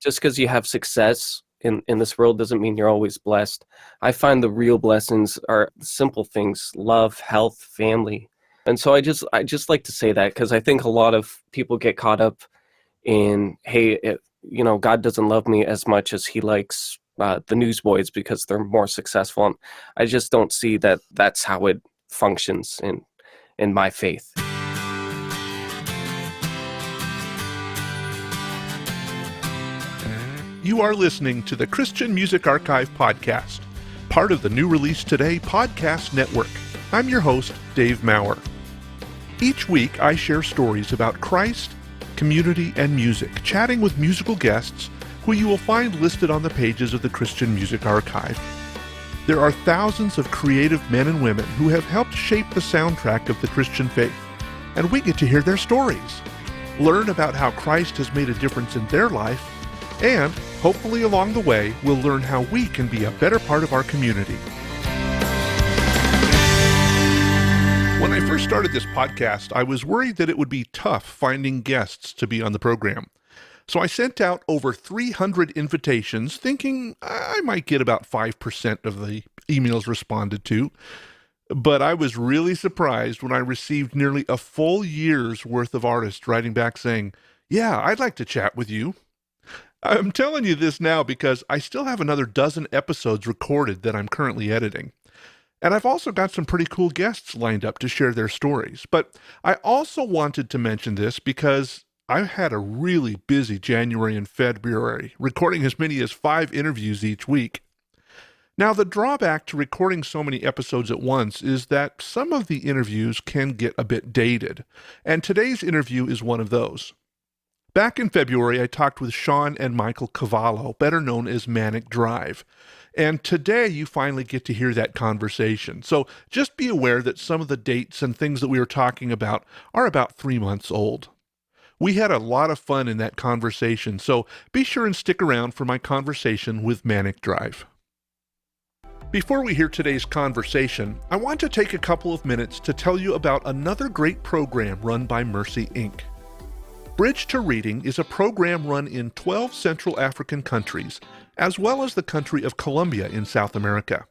just because you have success in this world doesn't mean you're always blessed. I find the real blessings are simple things: love, health, family. And so I just like to say that because I think a lot of people get caught up in, hey, God doesn't love me as much as he likes the newsboys because they're more successful. And I just don't see that that's how it functions in my faith. You are listening to the Christian Music Archive podcast, part of the New Release Today podcast network. I'm your host, Dave Maurer. Each week, I share stories about Christ, community, and music, chatting with musical guests who you will find listed on the pages of the Christian Music Archive. There are thousands of creative men and women who have helped shape the soundtrack of the Christian faith, and we get to hear their stories, learn about how Christ has made a difference in their life, and hopefully along the way, we'll learn how we can be a better part of our community. When I first started this podcast, I was worried that it would be tough finding guests to be on the program. So I sent out over 300 invitations, thinking I might get about 5% of the emails responded to. But I was really surprised when I received nearly a full year's worth of artists writing back saying, "Yeah, I'd like to chat with you." I'm telling you this now because I still have another dozen episodes recorded that I'm currently editing. And I've also got some pretty cool guests lined up to share their stories. But I also wanted to mention this because I had a really busy January and February, recording as many as 5 interviews each week. Now, the drawback to recording so many episodes at once is that some of the interviews can get a bit dated, and today's interview is one of those. Back in February, I talked with Shawn and Michael Cavallo, better known as Manic Drive. And today you finally get to hear that conversation. So just be aware that some of the dates and things that we were talking about are about 3 months old. We had a lot of fun in that conversation, so be sure and stick around for my conversation with Manic Drive. Before we hear today's conversation, I want to take a couple of minutes to tell you about another great program run by Mercy, Inc. Bridge to Reading is a program run in 12 Central African countries, as well as the country of Colombia in South America.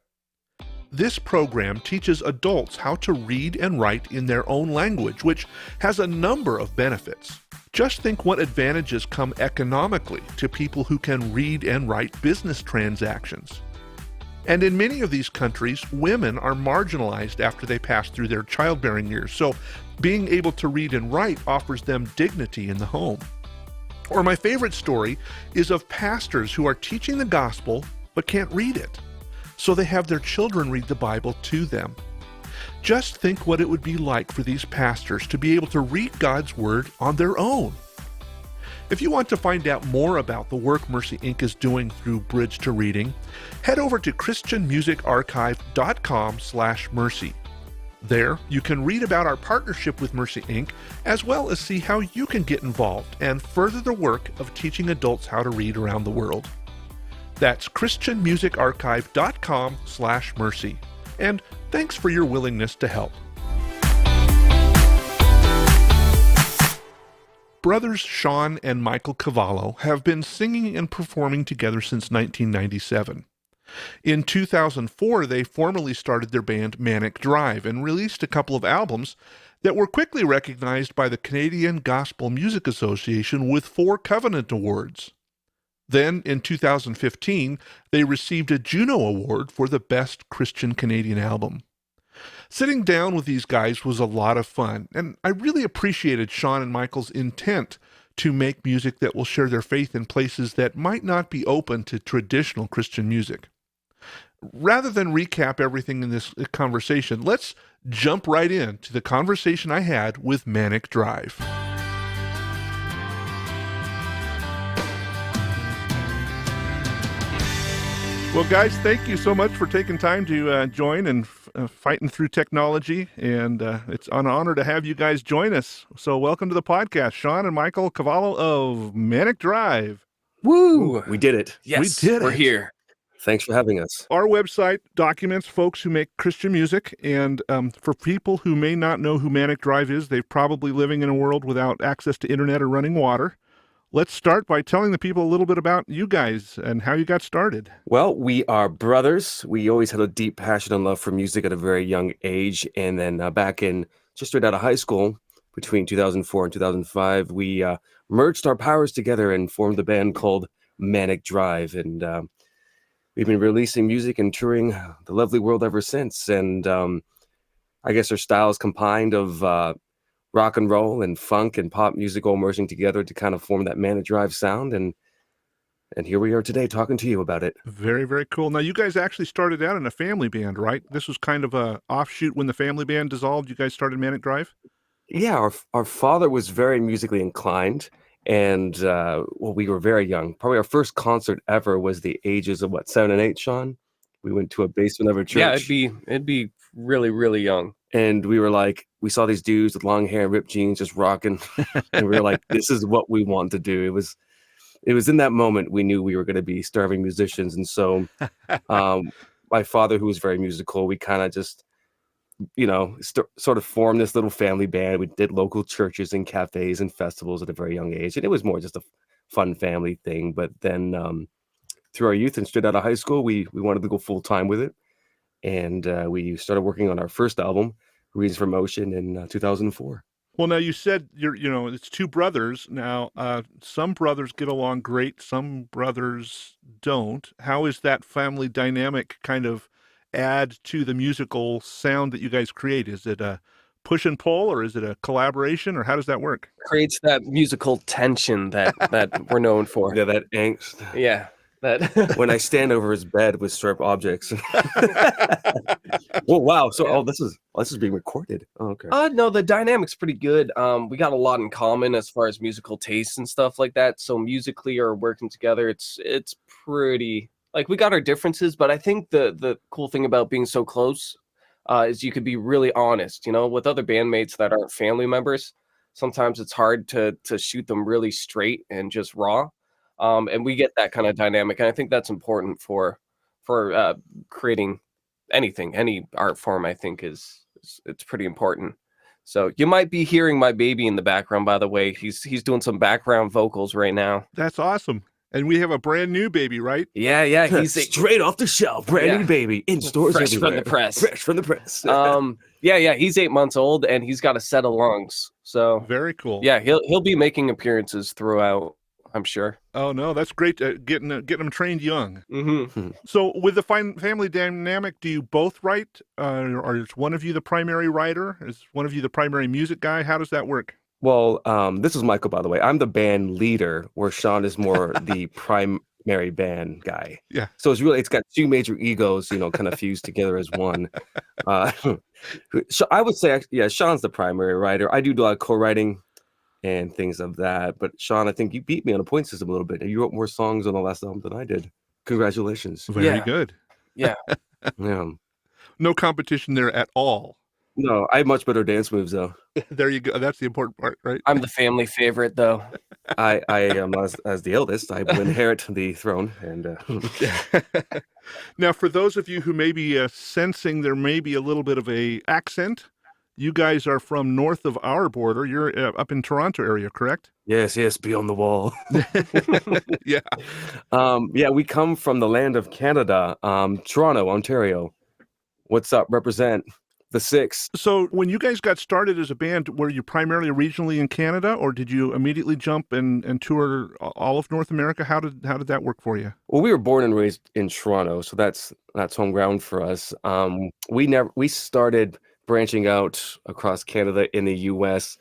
This program teaches adults how to read and write in their own language, which has a number of benefits. Just think what advantages come economically to people who can read and write business transactions. And in many of these countries, women are marginalized after they pass through their childbearing years, so being able to read and write offers them dignity in the home. Or my favorite story is of pastors who are teaching the gospel but can't read it, so they have their children read the Bible to them. Just think what it would be like for these pastors to be able to read God's Word on their own. If you want to find out more about the work Mercy Inc. is doing through Bridge to Reading, head over to christianmusicarchive.com/mercy. There, you can read about our partnership with Mercy Inc., as well as see how you can get involved and further the work of teaching adults how to read around the world. That's christianmusicarchive.com/mercy. And thanks for your willingness to help. Brothers Shawn and Michael Cavallo have been singing and performing together since 1997. In 2004, they formally started their band Manic Drive and released a couple of albums that were quickly recognized by the Canadian Gospel Music Association with 4 Covenant Awards. Then, in 2015, they received a Juno Award for the Best Christian Canadian Album. Sitting down with these guys was a lot of fun, and I really appreciated Shawn and Michael's intent to make music that will share their faith in places that might not be open to traditional Christian music. Rather than recap everything in this conversation, let's jump right into the conversation I had with Manic Drive. Well, guys, thank you so much for taking time to join and fighting through technology, and it's an honor to have you guys join us. So welcome to the podcast, Shawn and Michael Cavallo of Manic Drive. Woo! We did it. Yes, we're here. Thanks for having us. Our website documents folks who make Christian music, and for people who may not know who Manic Drive is, they're probably living in a world without access to internet or running water. Let's start by telling the people a little bit about you guys and how you got started. Well, we are brothers. We always had a deep passion and love for music at a very young age. And then back in just straight out of high school, between 2004 and 2005, we merged our powers together and formed a band called Manic Drive. And we've been releasing music and touring the lovely world ever since. And I guess our styles combined of rock and roll and funk and pop music all merging together to kind of form that Manic Drive sound. And here we are today talking to you about it. Very, very cool. Now, you guys actually started out in a family band, right? This was kind of a offshoot when the family band dissolved. You guys started Manic Drive? Yeah, our father was very musically inclined, and well, we were very young. Probably our first concert ever was the ages of 7 and 8, Sean. We went to a basement of a church. Yeah, it'd be really, really young. And we were like, we saw these dudes with long hair and ripped jeans just rocking, and we were like, this is what we want to do. It was in that moment we knew we were going to be starving musicians. And so my father, who was very musical, we kind of just, sort of formed this little family band. We did local churches and cafes and festivals at a very young age. And it was more just a fun family thing. But then through our youth and straight out of high school, we wanted to go full time with it. And we started working on our first album, Reasons for Motion, in 2004. Well, now you said it's two brothers. Now, some brothers get along great, some brothers don't. How is that family dynamic kind of add to the musical sound that you guys create? Is it a push and pull, or is it a collaboration, or how does that work? Creates that musical tension that we're known for. Yeah, that angst. Yeah. That when I stand over his bed with sharp objects. Oh wow! So Yeah. this is being recorded. Oh, okay. No, the dynamic's pretty good. We got a lot in common as far as musical tastes and stuff like that. So musically or working together, it's pretty like we got our differences, but I think the cool thing about being so close is you could be really honest. With other bandmates that aren't family members, sometimes it's hard to shoot them really straight and just raw. And we get that kind of dynamic, and I think that's important for creating anything, any art form. I think it's pretty important. So you might be hearing my baby in the background. By the way, he's doing some background vocals right now. That's awesome. And we have a brand new baby, right? Yeah, he's straight off the shelf, brand new baby in stores fresh everywhere. from the press. Fresh from the press. Yeah, he's 8 months old, and he's got a set of lungs. So Very cool. yeah, he'll be making appearances throughout, I'm sure. Oh no, that's great. Getting them trained young. Mm-hmm. So with the family dynamic, do you both write, or is one of you the primary writer? Is one of you the primary music guy? How does that work? Well, this is Michael, by the way. I'm the band leader, where Sean is more the primary band guy. Yeah. So it's got two major egos, kind of fused together as one. So I would say, yeah, Sean's the primary writer. I do a lot of co-writing and things of that. But Sean, I think you beat me on a point system a little bit. You wrote more songs on the last album than I did. Congratulations. Very good. Yeah. Yeah. No competition there at all. No, I have much better dance moves though. There you go. That's the important part, right? I'm the family favorite, though. I am as the eldest. I will inherit the throne. And Now, for those of you who may be sensing there may be a little bit of a accent, you guys are from north of our border. You're up in Toronto area, correct? yes, beyond the wall. Yeah. Yeah, we come from the land of Canada, Toronto, Ontario. What's up? Represent the 6. So when you guys got started as a band, were you primarily regionally in Canada, or did you immediately jump and tour all of North America? How did that work for you? Well, we were born and raised in Toronto, so that's home ground for us. We started branching out across Canada in the U.S.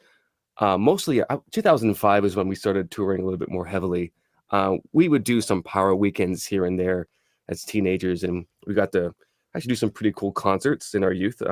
Mostly 2005 is when we started touring a little bit more heavily. We would do some power weekends here and there as teenagers, and we got to actually do some pretty cool concerts in our youth.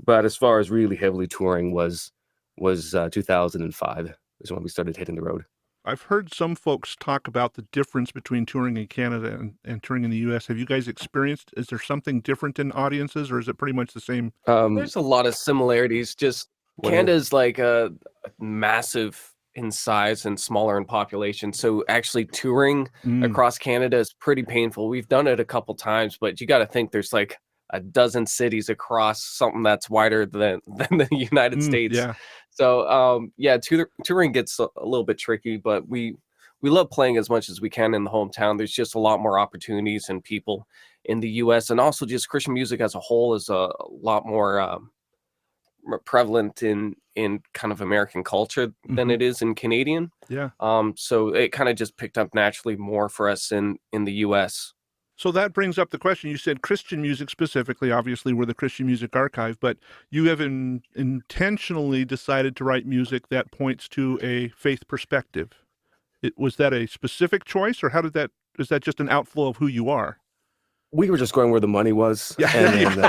But as far as really heavily touring was 2005 is when we started hitting the road. I've heard some folks talk about the difference between touring in Canada and touring in the U.S. Have you guys experienced? Is there something different in audiences, or is it pretty much the same? There's a lot of similarities. Just Canada's like a massive in size and smaller in population. So actually touring across Canada is pretty painful. We've done it a couple times, but you got to think there's like a dozen cities across something that's wider than the United States. Yeah. So yeah, touring gets a little bit tricky, but we love playing as much as we can in the hometown. There's just a lot more opportunities and people in the U.S. and also just Christian music as a whole is a lot more prevalent in kind of American culture than it is in Canadian. Yeah. So it kind of just picked up naturally more for us in the US. So that brings up the question. You said Christian music specifically. Obviously, we're the Christian Music Archive, but you have intentionally decided to write music that points to a faith perspective. Was that a specific choice, or is that just an outflow of who you are? We were just going where the money was. Yeah.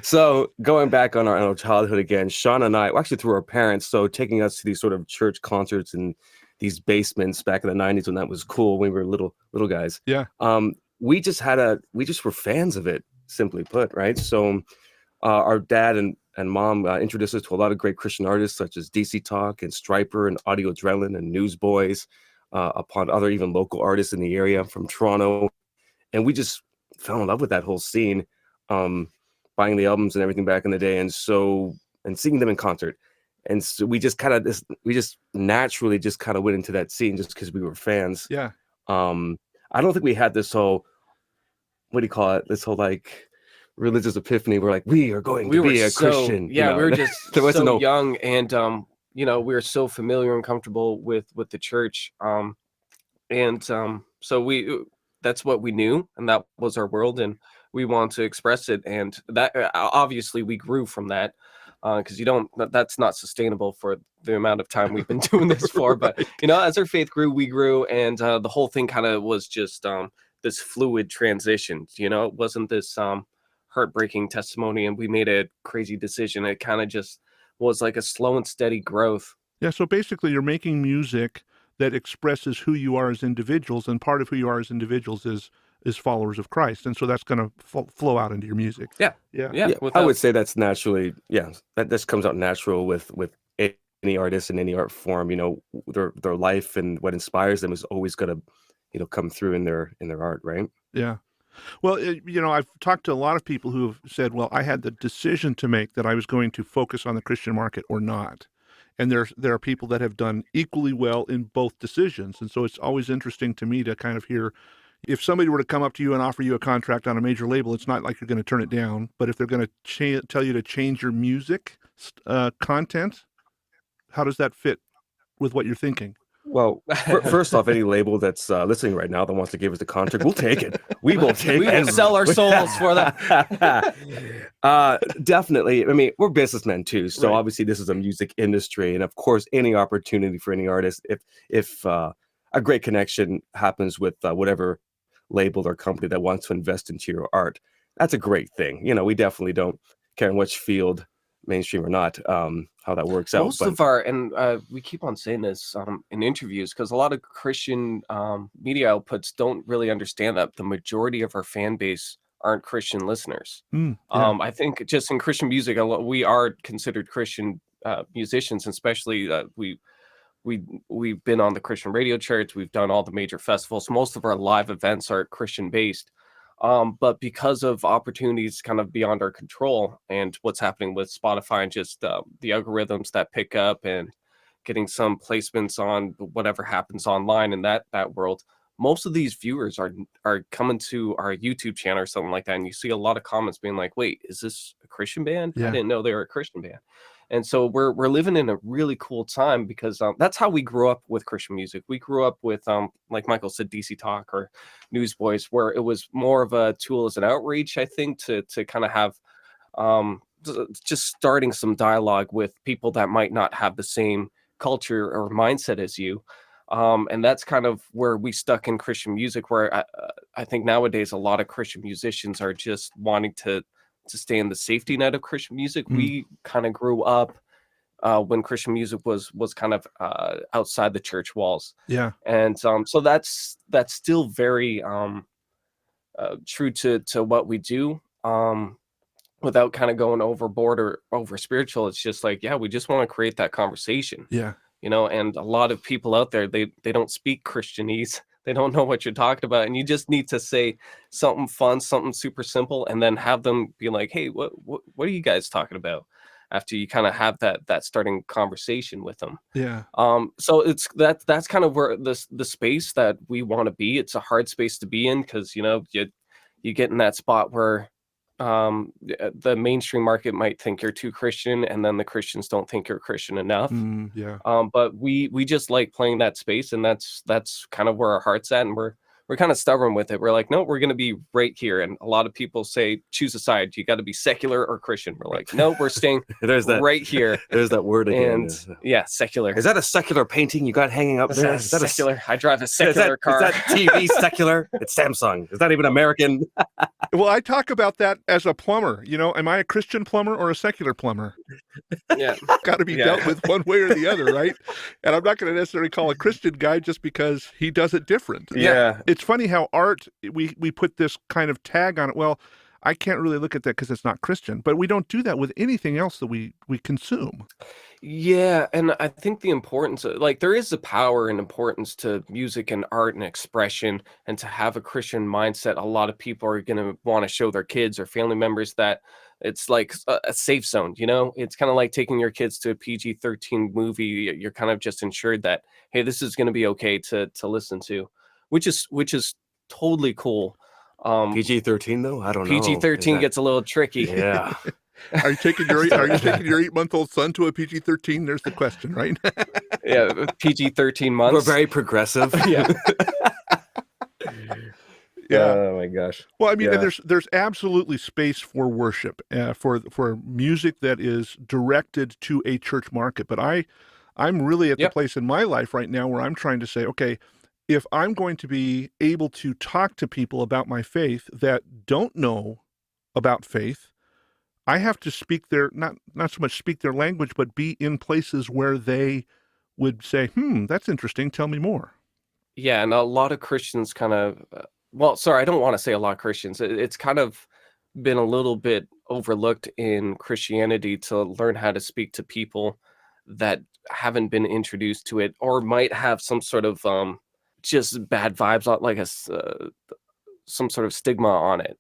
So going back on our childhood again, Shawn and I, well, actually through our parents, so taking us to these sort of church concerts in these basements back in the 90s when that was cool, when we were little guys. Yeah. We just were fans of it, simply put, right? So our dad and mom introduced us to a lot of great Christian artists such as DC Talk and Striper and Audio Adrenaline and Newsboys, upon other even local artists in the area from Toronto. And we just fell in love with that whole scene, buying the albums and everything back in the day. And seeing them in concert. And so we just naturally just kind of went into that scene just because we were fans. Yeah. I don't think we had this whole, what do you call it? This whole like religious epiphany. We're like, we are going to be a Christian. Yeah, we were just so young, and we were so familiar and comfortable with the church. So that's what we knew, and that was our world, and we wanted to express it. And that obviously we grew from that. Because that's not sustainable for the amount of time we've been doing this for. But, as our faith grew, we grew. And the whole thing kind of was just this fluid transition. It wasn't this heartbreaking testimony and we made a crazy decision. It kind of just was like a slow and steady growth. Yeah. So basically, you're making music that expresses who you are as individuals. And part of who you are as individuals is followers of Christ. And so that's going to flow out into your music. Yeah. I would say that's naturally, that this comes out natural with any artist in any art form. Their life and what inspires them is always going to come through in their art, right? Yeah. Well, I've talked to a lot of people who have said, well, I had the decision to make that I was going to focus on the Christian market or not. And there are people that have done equally well in both decisions. And so it's always interesting to me to kind of hear, if somebody were to come up to you and offer you a contract on a major label, it's not like you're going to turn it down. But if they're going to tell you to change your music content, how does that fit with what you're thinking? Well, first off, any label that's listening right now that wants to give us a contract, we'll take it. We will take it. We will sell our souls for that. Definitely. I mean, we're businessmen too. So Right. Obviously this is a music industry. And of course, any opportunity for any artist, if a great connection happens with whatever label or company that wants to invest into your art, that's a great thing. We definitely don't care in which field, mainstream or not, how that works out. Most of our, and we keep on saying this in interviews, because a lot of Christian media outputs don't really understand that the majority of our fan base aren't Christian listeners. I think just in Christian music, we are considered Christian musicians, and especially we've been on the Christian radio charts. We've done all the major festivals. Most of our live events are Christian based. But because of opportunities kind of beyond our control and what's happening with Spotify and just the algorithms that pick up and getting some placements on whatever happens online in that world, most of these viewers are coming to our YouTube channel or something like that. And you see a lot of comments being like, wait, is this a Christian band? Yeah. I didn't know they were a Christian band. And so we're living in a really cool time because that's how we grew up with Christian music. We grew up with, like Michael said, DC Talk or Newsboys, where it was more of a tool as an outreach, I think, to kind of have just starting some dialogue with people that might not have the same culture or mindset as you. And that's kind of where we stuck in Christian music, where I think nowadays a lot of Christian musicians are just wanting to stay in the safety net of Christian music. We kind of grew up when Christian music was kind of outside the church walls. Yeah. And so that's still very true to what we do, without kind of going overboard or over spiritual. It's just like, we just want to create that conversation. Yeah. And a lot of people out there, they don't speak Christianese. They don't know what you're talking about, and you just need to say something fun, something super simple, and then have them be like, "Hey, what are you guys talking about?" After you kind of have that starting conversation with them. Yeah. So that's kind of where the space that we want to be. It's a hard space to be in because you get in that spot where the mainstream market might think you're too Christian, and then the Christians don't think you're Christian enough. Yeah. But we just like playing that space, and that's kind of where our heart's at, and we're kind of stubborn with it. We're like, no, we're going to be right here. And a lot of people say, choose a side. You got to be secular or Christian. We're like, no, we're staying There's that right here. There's that word again. And yeah, secular. Is that a secular painting you got hanging up there? Is that secular? I drive a Is secular car. Is that TV secular? It's Samsung. Is that even American? Well, I talk about that as a plumber. Am I a Christian plumber or a secular plumber? Yeah. Got to be dealt with one way or the other, right? And I'm not going to necessarily call a Christian guy just because he does it different. Yeah. It's funny how art, we put this kind of tag on it. Well, I can't really look at that because it's not Christian, but we don't do that with anything else that we consume. Yeah, and I think the importance like there is a power and importance to music and art and expression, and to have a Christian mindset. A lot of people are going to want to show their kids or family members that it's like a safe zone, It's kind of like taking your kids to a PG-13 movie. You're kind of just ensured that, hey, this is going to be okay to listen to, which is totally cool. PG-13 though? I don't know. PG-13 gets a little tricky. Yeah. Are you taking your 8-month-old son to a PG-13? There's the question, right? Yeah, PG-13 months. We're very progressive. Yeah. Yeah. Oh my gosh. Well, I mean, Yeah. and there's absolutely space for worship, for music that is directed to a church market. But I'm really at the place in my life right now where I'm trying to say, okay, if I'm going to be able to talk to people about my faith that don't know about faith, I have to speak their, not so much speak their language, but be in places where they would say, that's interesting. Tell me more. Yeah, and a lot of Christians kind of, I don't want to say a lot of Christians. It's kind of been a little bit overlooked in Christianity to learn how to speak to people that haven't been introduced to it, or might have some sort of just bad vibes, like some sort of stigma on it.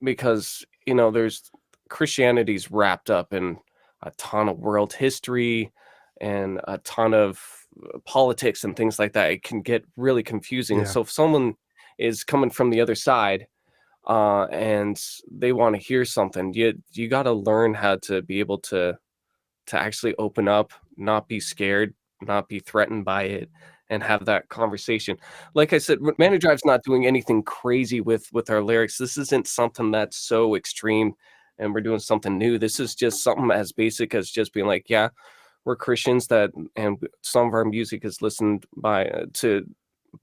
Because there's Christianity's wrapped up in a ton of world history and a ton of politics and things like that. It can get really confusing. Yeah. So if someone is coming from the other side and they want to hear something, you got to learn how to be able to actually open up, not be scared, not be threatened by it, and have that conversation. Like I said, Manic Drive's not doing anything crazy with our lyrics. This isn't something that's so extreme and we're doing something new. This is just something as basic as just being like, yeah, we're Christians and some of our music is listened by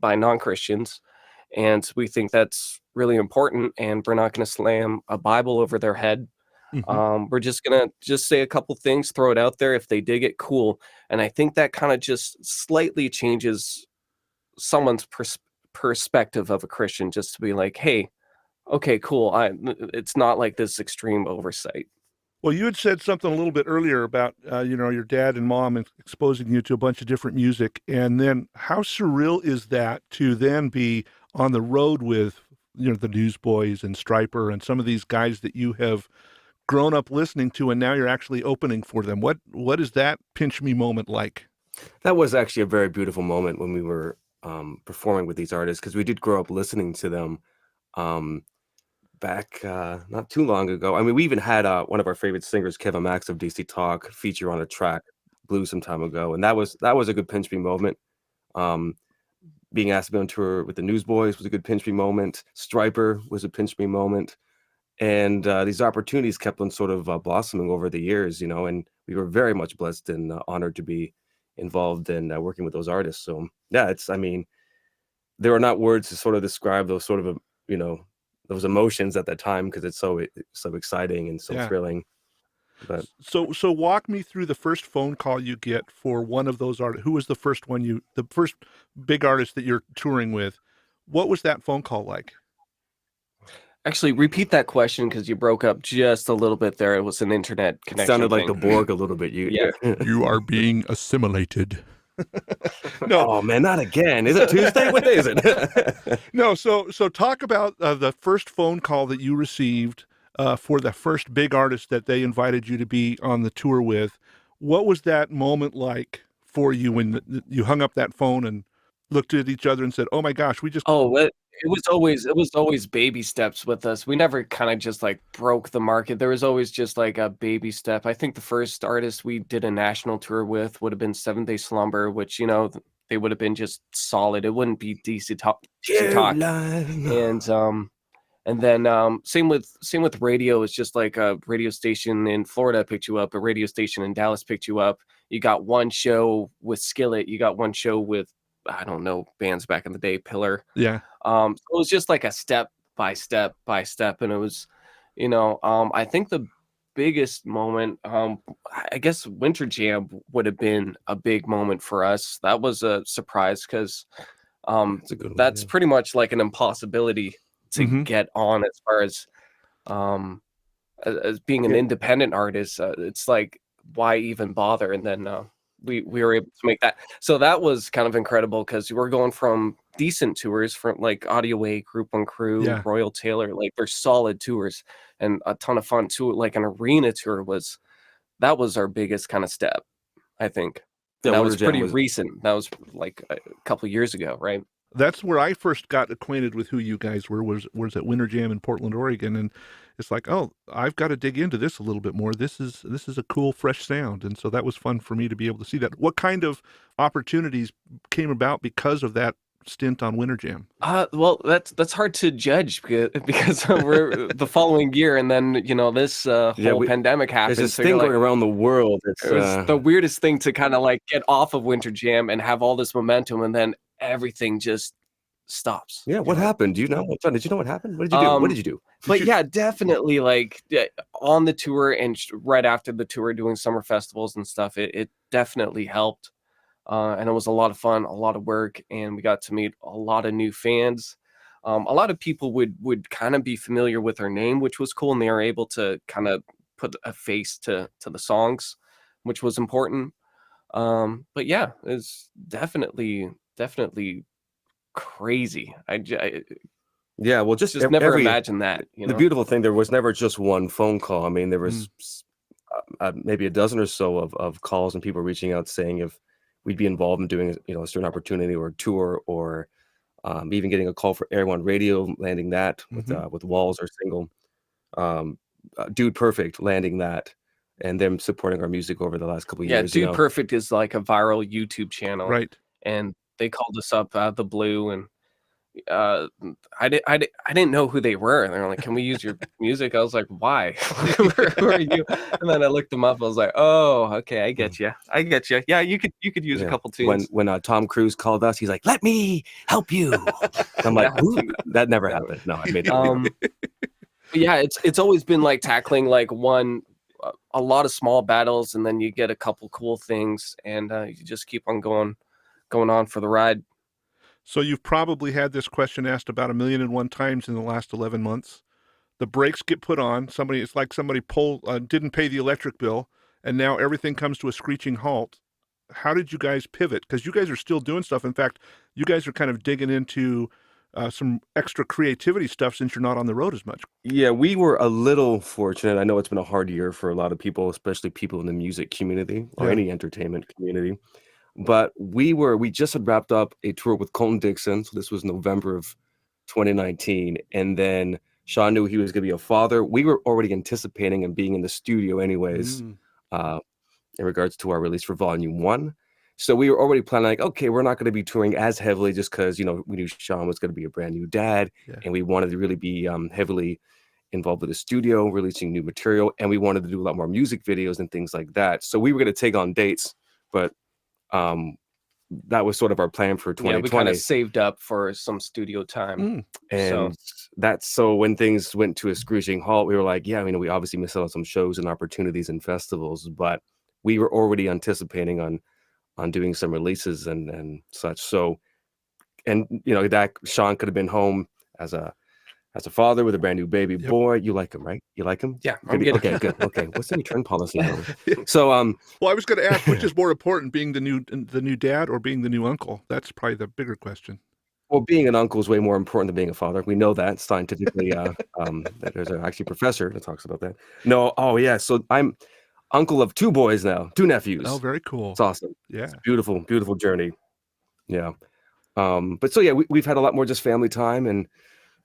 non-Christians, and we think that's really important, and we're not going to slam a Bible over their head. We're just gonna say a couple things, throw it out there. If they dig it, cool. And I think that kind of just slightly changes someone's perspective of a Christian, just to be like, hey, okay, cool. It's not like this extreme oversight. Well, you had said something a little bit earlier about, your dad and mom exposing you to a bunch of different music. And then how surreal is that to then be on the road with, the Newsboys and Stryper and some of these guys that you have grown up listening to, and now you're actually opening for them. What is that pinch me moment like? That was actually a very beautiful moment when we were performing with these artists, because we did grow up listening to them back not too long ago. I mean, we even had one of our favorite singers, Kevin Max of DC Talk, feature on a track, Blue, some time ago, and that was a good pinch me moment. Being asked to be on tour with the Newsboys was a good pinch me moment. Stryper was a pinch me moment. And these opportunities kept on sort of blossoming over the years, and we were very much blessed and honored to be involved in working with those artists. So yeah, there are not words to sort of describe those sort of, those emotions at that time, because it's so exciting and so thrilling. But so walk me through the first phone call you get for one of those artists. Who was the first the first big artist that you're touring with? What was that phone call like? Actually, repeat that question, because you broke up just a little bit there. It was an internet connection. Sounded like thing. the Borg a little bit. You are being assimilated. No, Oh man, not again. Is it Tuesday? What day is it? no. So talk about the first phone call that you received for the first big artist that they invited you to be on the tour with. What was that moment like for you when you hung up that phone and looked at each other and said, "Oh my gosh, we just..." Oh, it was always baby steps with us. We never kind of just like broke the market. There was always just like a baby step. I think the first artist we did a national tour with would have been 7 Day Slumber, which they would have been just solid. It wouldn't be DC Talk, DC Talk, Caroline. and then same with radio. It's just like a radio station in Florida picked you up, a radio station in Dallas picked you up. You got one show with Skillet. You got one show with, I don't know, bands back in the day, Pillar. Yeah. So it was just like a step by step by step, and it was, I think the biggest moment, I guess Winter Jam would have been a big moment for us. That was a surprise because That's a good one. that's Yeah. pretty much like an impossibility to Mhm. get on as far as being an Yeah. independent artist. It's like, why even bother? And then we were able to make that. So that was kind of incredible because we're going from decent tours from like Audio 8, Group One Crew, Yeah. Royal Taylor, like they're solid tours and a ton of fun too. Like an arena tour was our biggest kind of step, I think. Yeah, And that Winter was Jam pretty was recent. That was like a couple years ago, right? That's where I first got acquainted with who you guys were, was at Winter Jam in Portland, Oregon, and it's like, oh, I've got to dig into this a little bit more. This is a cool, fresh sound, and so that was fun for me to be able to see that. What kind of opportunities came about because of that stint on Winter Jam? Well, that's hard to judge because we're the following year, and then this whole pandemic There's happened. this So thing you're going like, around the world. It's it was the weirdest thing to kind of like get off of Winter Jam and have all this momentum, and then everything just stops. yeah. What happened? Do you know? John, did you know what happened? What did you do? What did you do? But yeah, definitely like on the tour and right after the tour, doing summer festivals and stuff. It definitely helped. And it was a lot of fun, a lot of work, and we got to meet a lot of new fans. A lot of people would kind of be familiar with our name, which was cool, and they were able to kind of put a face to the songs, which was important. But yeah, it's definitely crazy. Yeah, well, just never imagined that. The beautiful thing, there was never just one phone call. I mean, there was maybe a dozen or so of calls and people reaching out saying if we'd be involved in doing a certain opportunity or a tour, or even getting a call for Air One Radio, landing that with Walls, our single, Dude Perfect, landing that, and them supporting our music over the last couple of years. Dude Perfect is like a viral YouTube channel, Right. and they called us up out of the blue, and I didn't know who they were. And they're like, "Can we use your music?" I was like, "Why? Who are you?" And then I looked them up. I was like, "Oh, okay, I get you. Yeah, you could use a couple tunes." When Tom Cruise called us, he's like, "Let me help you." I'm like, that never happened. No, I made that. But yeah, it's always been like tackling like a lot of small battles, and then you get a couple cool things, and you just keep on going on for the ride. So you've probably had this question asked about 1,000,001 times in the last 11 months. The brakes get put on. It's like somebody didn't pay the electric bill, and now everything comes to a screeching halt. How did you guys pivot? Because you guys are still doing stuff. In fact, you guys are kind of digging into some extra creativity stuff since you're not on the road as much. Yeah, we were a little fortunate. I know it's been a hard year for a lot of people, especially people in the music community or any entertainment community. But we just had wrapped up a tour with Colton Dixon. So this was November of 2019. And then Shawn knew he was going to be a father. We were already anticipating and being in the studio anyways, in regards to our release for Volume 1. So we were already planning like, okay, we're not going to be touring as heavily just because, we knew Shawn was going to be a brand new dad. Yeah. And we wanted to really be heavily involved with the studio, releasing new material. And we wanted to do a lot more music videos and things like that. So we were going to take on dates, but that was sort of our plan for 2020. Yeah, we kind of saved up for some studio time. And so when things went to a screeching halt, we were like, yeah, we obviously missed out on some shows and opportunities and festivals, but we were already anticipating on doing some releases and such. So, and that Shawn could have been home as a as a father with a brand new baby Yep. boy, you like him, right? You like him? Yeah, Good. I'm getting Okay, good. Okay. What's the return policy? So, Well, I was going to ask, which is more important, being the new dad or being the new uncle? That's probably the bigger question. well, being an uncle is way more important than being a father. We know that scientifically. There's actually a professor that talks about that. No, oh yeah. So I'm uncle of 2 boys now, 2 nephews. Oh, very cool. It's awesome. Yeah. It's a beautiful, beautiful journey. Yeah. But so yeah, we've had a lot more just family time and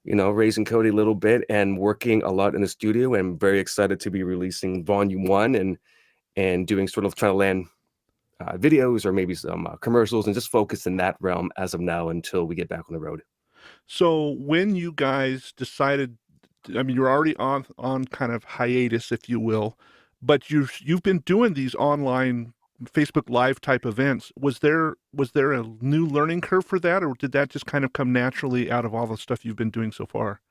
raising Cody a little bit and working a lot in the studio. And I'm very excited to be releasing Volume 1 and doing sort of trying to land videos or maybe some commercials and just focus in that realm as of now until we get back on the road. So when you guys decided, I mean, you're already on kind of hiatus, if you will, but you've been doing these online Facebook Live type events. Was there a new learning curve for that, or did that just kind of come naturally out of all the stuff you've been doing so far?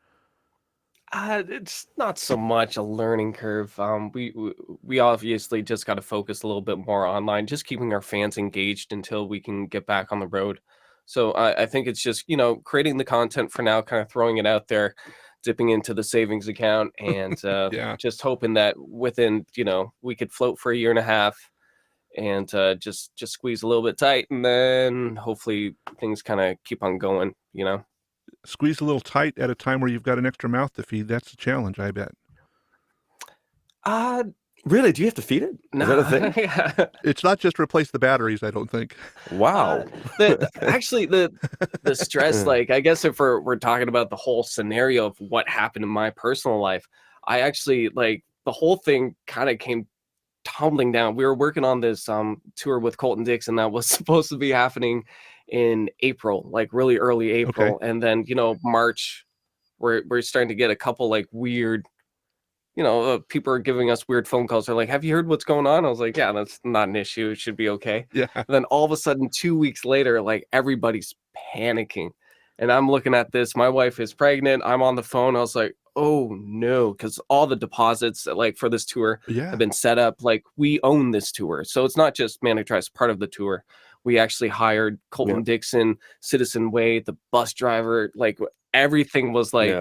It's not so much a learning curve. We obviously just got to focus a little bit more online, just keeping our fans engaged until we can get back on the road. So I think it's just creating the content for now, kind of throwing it out there, dipping into the savings account, and Yeah. just hoping that within we could float for a year and a half, and just squeeze a little bit tight, and then hopefully things kind of keep on going. Squeeze a little tight at a time where you've got an extra mouth to feed. That's a challenge, I bet. Uh Really? Do you have to feed it? Is that a thing? yeah. It's not just replace the batteries, I don't think. Wow. Actually, the stress, like, I guess if we're talking about the whole scenario of what happened in my personal life, I actually, like, the whole thing kind of came tumbling down. We were working on this tour with Colton Dix, and that was supposed to be happening in April, like really early April. And then March, we're starting to get a couple like weird, people are giving us weird phone calls. They're like, have you heard what's going on? I was like, yeah, that's not an issue, it should be okay. Yeah. And then all of a sudden 2 weeks later, like, everybody's panicking, and I'm looking at this, my wife is pregnant, I'm on the phone, I was like, oh no, because all the deposits like for this tour Yeah. have been set up. Like, we own this tour, so it's not just Manic Drive's part of the tour. We actually hired Colton Dixon, Citizen Way, the bus driver, like everything was like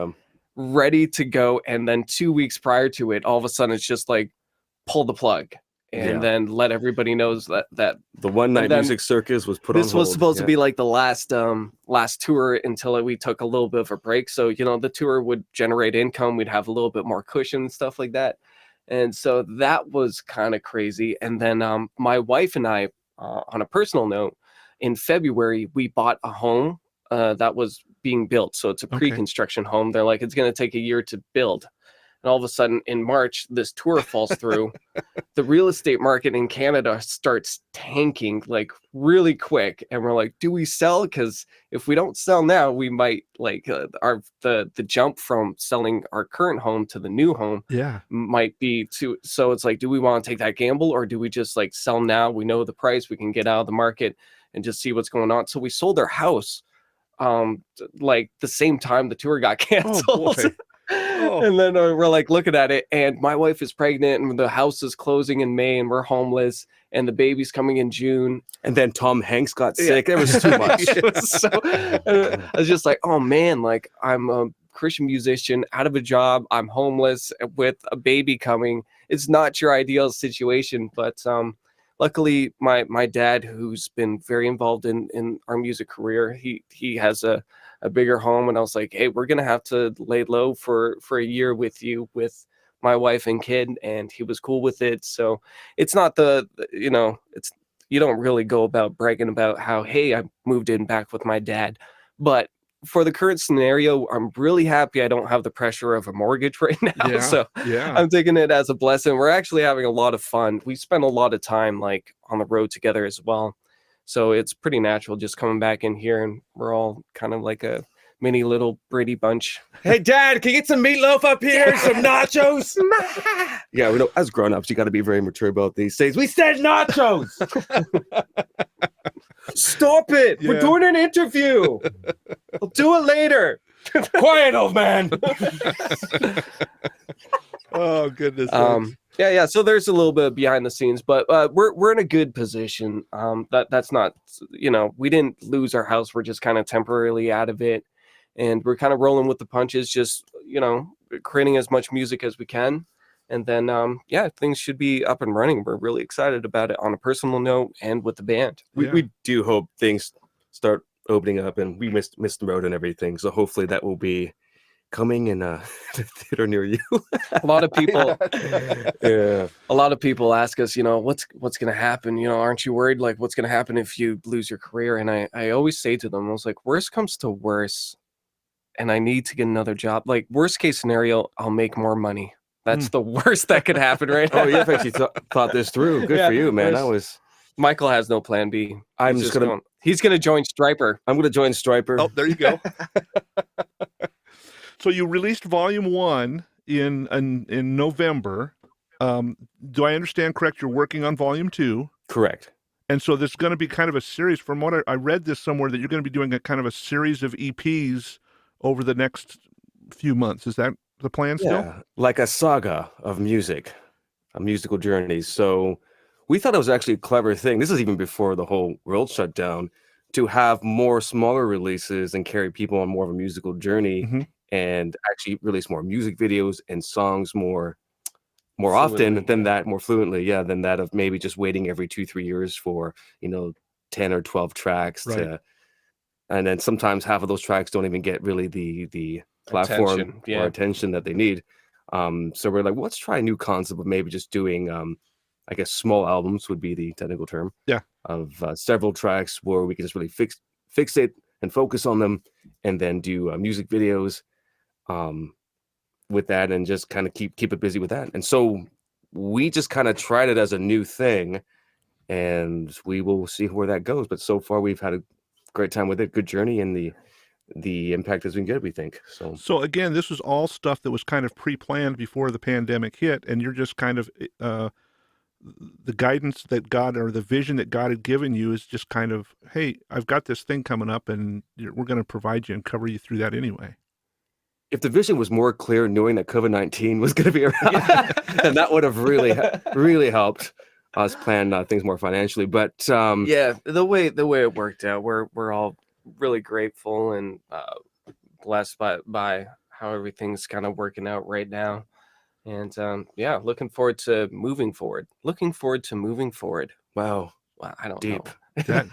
ready to go. And then 2 weeks prior to it, all of a sudden it's just like, pull the plug, and then let everybody knows that the one night music circus was put on hold. This was supposed to be like the last tour until we took a little bit of a break. So the tour would generate income, we'd have a little bit more cushion and stuff like that. And so that was kind of crazy. And then my wife and I, on a personal note, in February we bought a home that was being built. So it's a pre-construction home. They're like, it's going to take a year to build. And all of a sudden in March, this tour falls through. The real estate market in Canada starts tanking like really quick. And we're like, do we sell? Because if we don't sell now, we might like the jump from selling our current home to the new home might be too. So it's like, do we want to take that gamble, or do we just like sell now? We know the price, we can get out of the market and just see what's going on. So we sold our house like the same time the tour got canceled. And then we're like looking at it, and my wife is pregnant, and the house is closing in May, and we're homeless, and the baby's coming in June. And then Tom Hanks got sick. It was too much. I was just like, oh man, like, I'm a Christian musician out of a job, I'm homeless with a baby coming. It's not your ideal situation, but luckily my dad, who's been very involved in our music career, he has a bigger home, and I was like, hey, we're gonna have to lay low for a year with you, with my wife and kid, and he was cool with it. So it's not it's, you don't really go about bragging about how, hey, I moved in back with my dad. But for the current scenario, I'm really happy I don't have the pressure of a mortgage right now. So I'm taking it as a blessing. We're actually having a lot of fun. We spend a lot of time like on the road together as well. So it's pretty natural just coming back in here, and we're all kind of like a mini little Brady bunch. Hey, Dad, can you get some meatloaf up here? Some nachos? Yeah, we know as grown-ups, you got to be very mature about these things. We said nachos! Stop it! We're doing an interview! I'll do it later! Quiet, old man! Oh, goodness. Yeah. So there's a little bit behind the scenes, but we're in a good position. That's not, we didn't lose our house. We're just kind of temporarily out of it, and we're kind of rolling with the punches, just, creating as much music as we can. And then, things should be up and running. We're really excited about it on a personal note and with the band. We do hope things start opening up, and we missed the road and everything. So hopefully that will be coming in a theater near you. A lot of people, Yeah. a lot of people ask us, what's going to happen? Aren't you worried? Like, what's going to happen if you lose your career? And I always say to them, I was like, worst comes to worst, and I need to get another job. Like, worst case scenario, I'll make more money. That's the worst that could happen right now. Oh, you've actually thought this through. Good for you, man. Michael has no plan B. He's gonna join Striper. I'm gonna join Striper. Oh, there you go. So you released Volume 1 in November. Do I understand correct? You're working on Volume 2. Correct. And so there's going to be kind of a series. From what I read this somewhere, that you're going to be doing a kind of a series of EPs over the next few months. Is that the plan still? Yeah, like a saga of music, a musical journey. So we thought it was actually a clever thing. This is even before the whole world shut down, to have more smaller releases and carry people on more of a musical journey, and actually release more music videos and songs more often than that, more fluently, than that of maybe just waiting every 2-3 years for 10 or 12 tracks, right. And then sometimes half of those tracks don't even get really the platform or attention that they need. So we're like, well, let's try a new concept of maybe just doing I guess small albums would be the technical term, of several tracks where we can just really fixate and focus on them, and then do music videos with that, and just kind of keep it busy with that. And so we just kind of tried it as a new thing, and we will see where that goes. But so far we've had a great time with it, good journey, and the impact has been good, we think. So again, this was all stuff that was kind of pre-planned before the pandemic hit, and you're just kind of the guidance that God, or the vision that God had given you, is just kind of, hey, I've got this thing coming up, and we're going to provide you and cover you through that anyway. If the vision was more clear, knowing that COVID-19 was going to be around, then that would have really helped us plan things more financially. But the way it worked out, we're all really grateful and blessed by how everything's kind of working out right now. And looking forward to moving forward. Wow, I don't deep. know.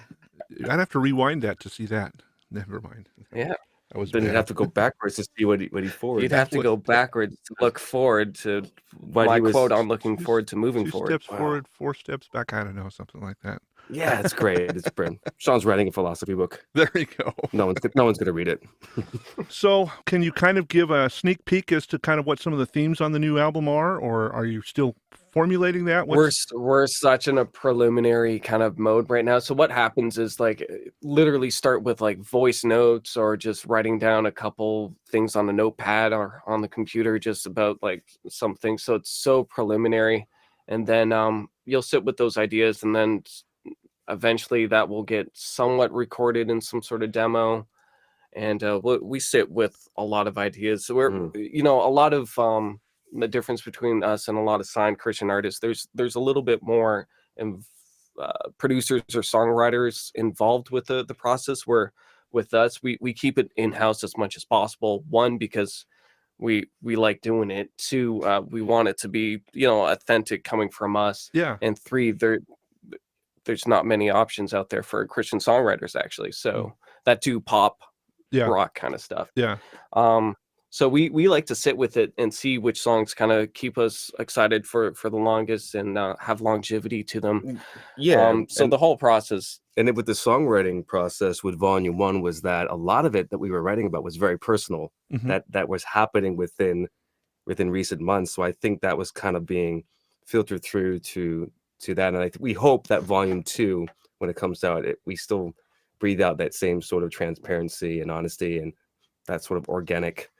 I'd have to rewind that to see that. Never mind. Yeah. Then you'd have to go backwards to see what he forward. You'd have to go backwards to look forward to my quote on looking forward to moving forward. 2 steps forward, 4 steps back. I don't know, something like that. Yeah, it's great. It's brilliant. Sean's writing a philosophy book. There you go. No one's going to read it. So can you kind of give a sneak peek as to kind of what some of the themes on the new album are, or are you still formulating that? We're such in a preliminary kind of mode right now. So what happens is, like, literally start with like voice notes, or just writing down a couple things on a notepad or on the computer, just about like something. So it's so preliminary, and then you'll sit with those ideas, and then eventually that will get somewhat recorded in some sort of demo. And we sit with a lot of ideas. So we're a lot of the difference between us and a lot of signed Christian artists, there's a little bit more producers or songwriters involved with the process, where with us we keep it in-house as much as possible. One, because we like doing it. Two, we want it to be authentic, coming from us. And three, there's not many options out there for Christian songwriters, actually, so that do pop rock kind of stuff. So we like to sit with it and see which songs kind of keep us excited for the longest, and have longevity to them. So the whole process. And with the songwriting process with Volume 1 was that a lot of it that we were writing about was very personal, that was happening within recent months. So I think that was kind of being filtered through to that. And we hope that Volume 2, when it comes out, we still breathe out that same sort of transparency and honesty and that sort of organic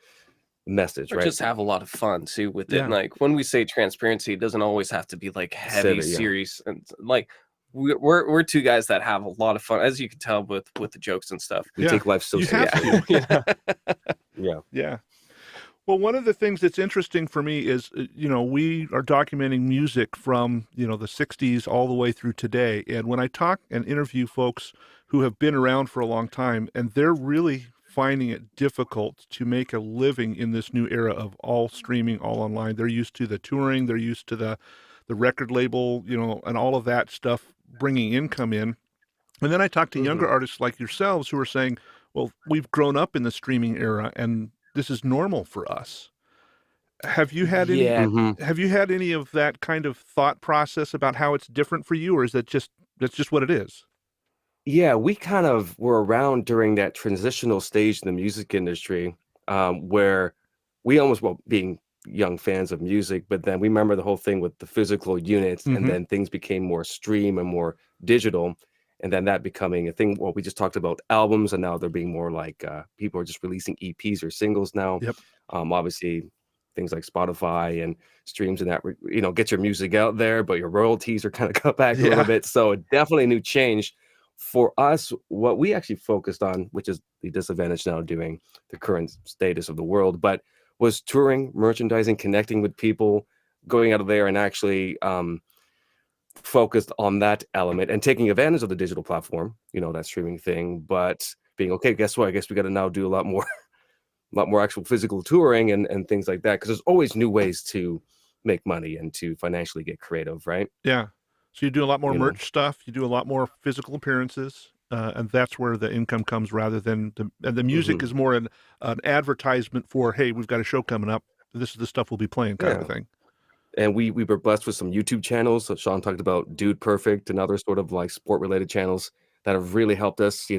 message, or right? Just have a lot of fun too with it. Like, when we say transparency, it doesn't always have to be like heavy, serious, and like we're two guys that have a lot of fun, as you can tell with the jokes and stuff. We take life so seriously. Yeah. Well, one of the things that's interesting for me is, we are documenting music from, the 60s all the way through today. And when I talk and interview folks who have been around for a long time, and they're really finding it difficult to make a living in this new era of all streaming, all online. They're used to the touring, they're used to the record label, and all of that stuff bringing income in. And then I talk to Mm-hmm. younger artists like yourselves who are saying, well, we've grown up in the streaming era and this is normal for us. Have you had any Yeah, Mm-hmm. have you had any of that kind of thought process about how it's different for you, or is that's just what it is? Yeah, we kind of were around during that transitional stage in the music industry, where we almost, well, being young fans of music, but then we remember the whole thing with the physical units, and Mm-hmm. then things became more stream and more digital, and then that becoming a thing. Well, we just talked about albums, and now they're being more like people are just releasing EPs or singles now. Yep. Obviously, things like Spotify and streams and that, get your music out there, but your royalties are kind of cut back a little Yeah. bit. So definitely a new change. For us, what we actually focused on, which is the disadvantage now doing the current status of the world, but was touring, merchandising, connecting with people, going out of there and actually focused on that element and taking advantage of the digital platform, that streaming thing, but being okay, guess what? I guess we got to now do a lot more, a lot more actual physical touring and things like that, because there's always new ways to make money and to financially get creative, right? Yeah. So you do a lot more You know, merch stuff, you do a lot more physical appearances, and that's where the income comes rather than the music hmm is more an advertisement for, hey, we've got a show coming up. This is the stuff we'll be playing kind of a yeah. thing. And we were blessed with some YouTube channels. So Sean talked about Dude Perfect and other sort of like sport related channels that have really helped us,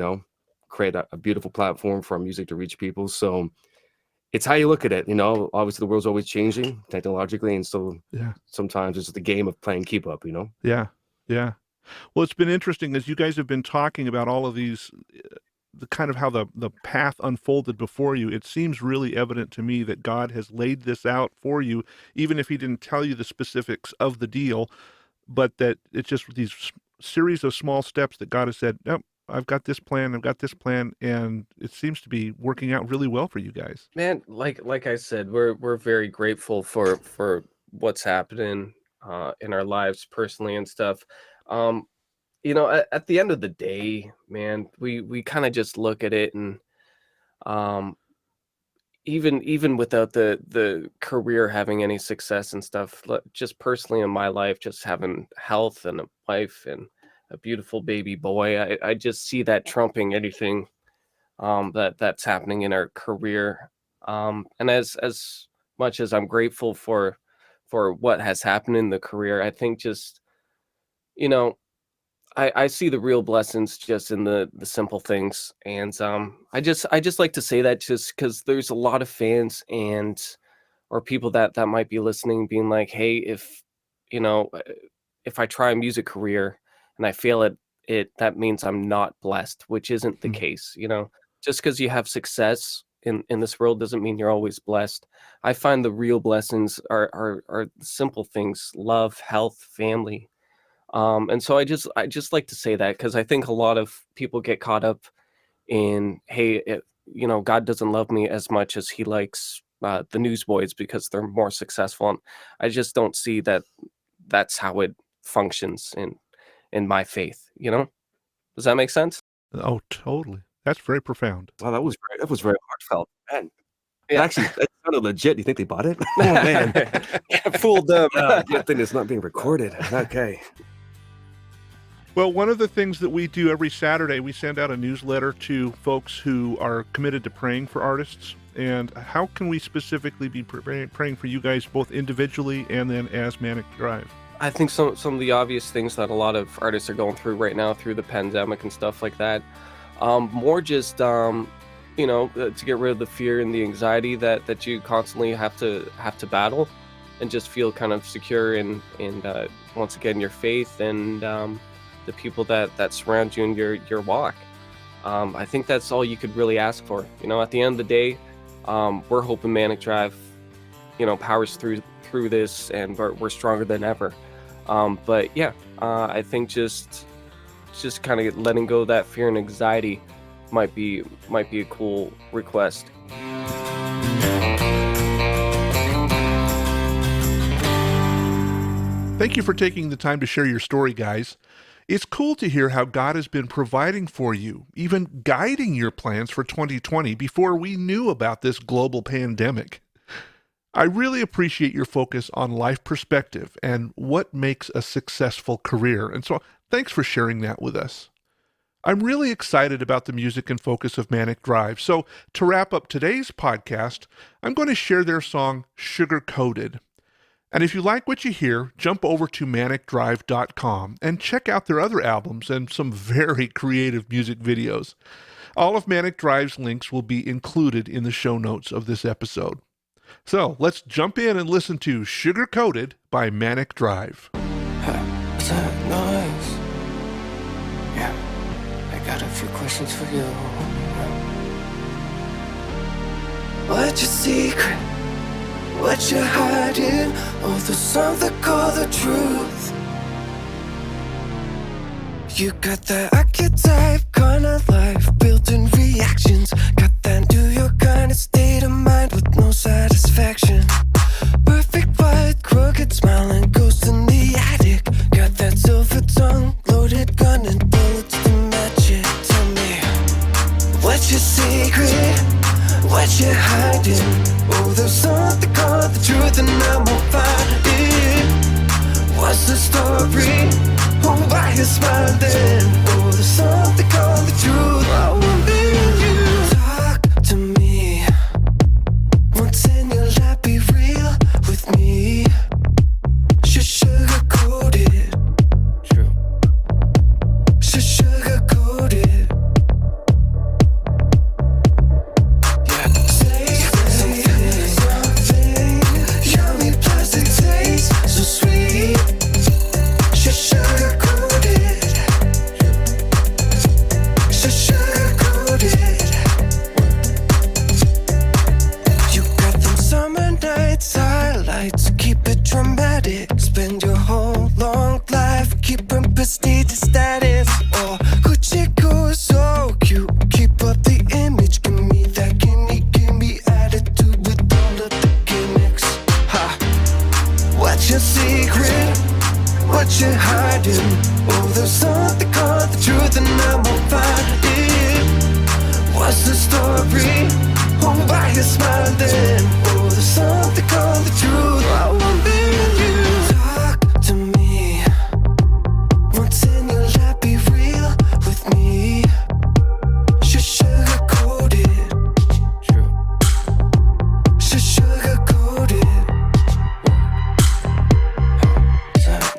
create a beautiful platform for our music to reach people. So it's how you look at it. Obviously the world's always changing technologically, and so Yeah. sometimes it's the game of playing keep up. Yeah. Yeah. Well, it's been interesting as you guys have been talking about all of these, the kind of how the path unfolded before you. It seems really evident to me that God has laid this out for you, even if He didn't tell you the specifics of the deal, but that it's just these series of small steps that God has said, nope, I've got this plan, and it seems to be working out really well for you guys. man. Like I said, we're very grateful for what's happening in our lives personally and stuff. Um, at the end of the day, man, we kind of just look at it and um even without the career having any success and stuff, just personally in my life, just having health and a wife and a beautiful baby boy, I just see that trumping anything that's happening in our career. And as much as I'm grateful for what has happened in the career, I think just you know I see the real blessings just in the simple things, and I just like to say that just because there's a lot of fans and or people that might be listening, being like, hey, you know, uh, if I try a music career and I fail at it, that means I'm not blessed, which isn't the Hmm. case. Just because you have success in this world doesn't mean you're always blessed. I find the real blessings are simple things: love, health, family. And so I just like to say that because I think a lot of people get caught up in, hey, God doesn't love me as much as He likes the newsboys because they're more successful. And I just don't see that that's how it functions in my faith. Does that make sense? Oh, totally. That's very profound. Wow, that was very heartfelt. Man, Yeah. that sounded legit. You think they bought it? Oh man. Fooled them. Good thing it's not being recorded. Okay. Well, one of the things that we do every Saturday, we send out a newsletter to folks who are committed to praying for artists. And how can we specifically be praying for you guys both individually and then as Manic Drive? I think some of the obvious things that a lot of artists are going through right now through the pandemic and stuff like that. More just to get rid of the fear and the anxiety that you constantly have to battle, and just feel kind of secure in once again your faith and the people that surround you in your walk. I think that's all you could really ask for. At the end of the day, we're hoping Manic Drive, powers through this, and we're stronger than ever. But yeah, I think just kind of letting go of that fear and anxiety might be a cool request. Thank you for taking the time to share your story, guys. It's cool to hear how God has been providing for you, even guiding your plans for 2020 before we knew about this global pandemic. I really appreciate your focus on life perspective and what makes a successful career. And so thanks for sharing that with us. I'm really excited about the music and focus of Manic Drive. So to wrap up today's podcast, I'm going to share their song Sugar Coated. And if you like what you hear, jump over to manicdrive.com and check out their other albums and some very creative music videos. All of Manic Drive's links will be included in the show notes of this episode. So let's jump in and listen to Sugar Coated by Manic Drive. What's that noise? Yeah, I got a few questions for you. What's your secret? What you hiding? Oh, there's something called the truth. You got that archetype kind of life, built-in reactions. Got that New York kind of state of mind with no satisfaction. Perfect white, crooked smile and ghost in the attic. Got that silver tongue, loaded gun and bullets to match it. Tell me, what's your secret? What you hiding? Oh, there's something called the truth and I'm on fire. What's the story? Oh, why you smiling? Oh, there's something called the truth. I want you. Talk to me. Once in your life, be real with me. Sugar coated. True. Sugar coated. Keep it dramatic. Spend your whole long life keeping prestigious status. Or Gucci goes so cute. Keep up the image. Give me that gimme attitude with all of the gimmicks. Ha! What's your secret? What you hiding? Oh, there's something called the truth and I'm on fire. What's the story? Oh, why you smiling? Oh, there's something called the truth. I want you. Talk to me. Once in your life, be real with me. Sugar coated. True. Sugar coated.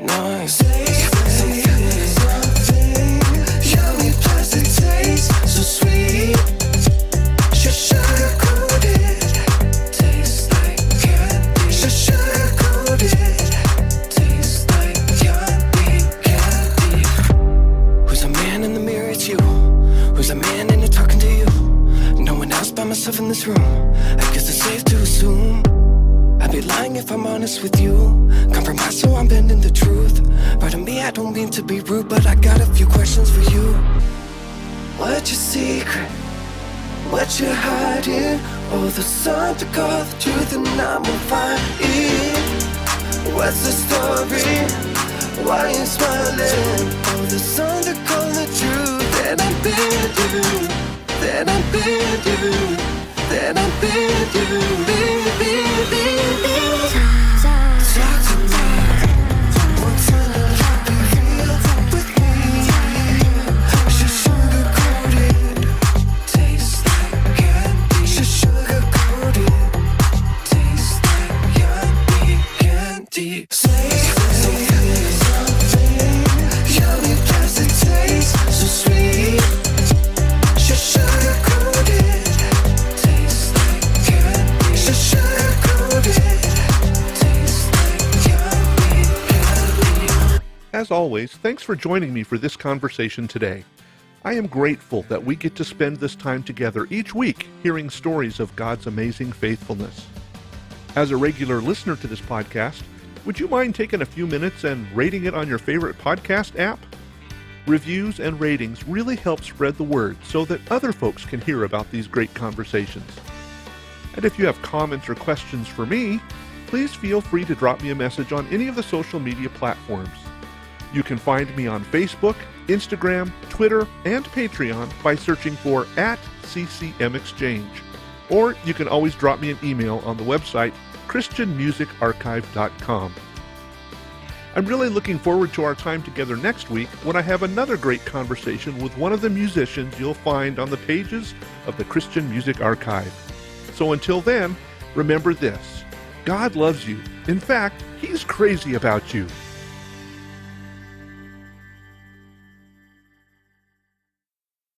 Nice. Say something. Yummy plastic taste, so sweet. Sugar coated, tastes like candy. Sugar coated, tastes like candy. Who's a man in the mirror? It's you. Who's a man in it talking to you? No one else by myself in this room. I guess it's safe to assume I'd be lying if I'm honest with you. Compromise, so I'm bending the truth. Pardon me, I don't mean to be rude, but I got a few questions for you. What's your secret? What you hiding? Oh, there's something called the truth and I'm on fire. What's the story? Why you smiling? Oh, there's something called the truth. That I've been you. That I've been you. That I've been you. Talk to me. Once in a life, be real with me. Sugar coated. Tastes like candy. Sugar coated. Tastes like candy. Say something. Yummy plastic taste, so sweet. Sugar coated. Tastes like candy. Sugar coated. Tastes like candy. As always, thanks for joining me for this conversation today. I am grateful that we get to spend this time together each week hearing stories of God's amazing faithfulness. As a regular listener to this podcast, would you mind taking a few minutes and rating it on your favorite podcast app? Reviews and ratings really help spread the word so that other folks can hear about these great conversations. And if you have comments or questions for me, please feel free to drop me a message on any of the social media platforms. You can find me on Facebook, Instagram, Twitter, and Patreon by searching for @CCMExchange. Or you can always drop me an email on the website christianmusicarchive.com. I'm really looking forward to our time together next week when I have another great conversation with one of the musicians you'll find on the pages of the Christian Music Archive. So until then, remember this: God loves you. In fact, He's crazy about you.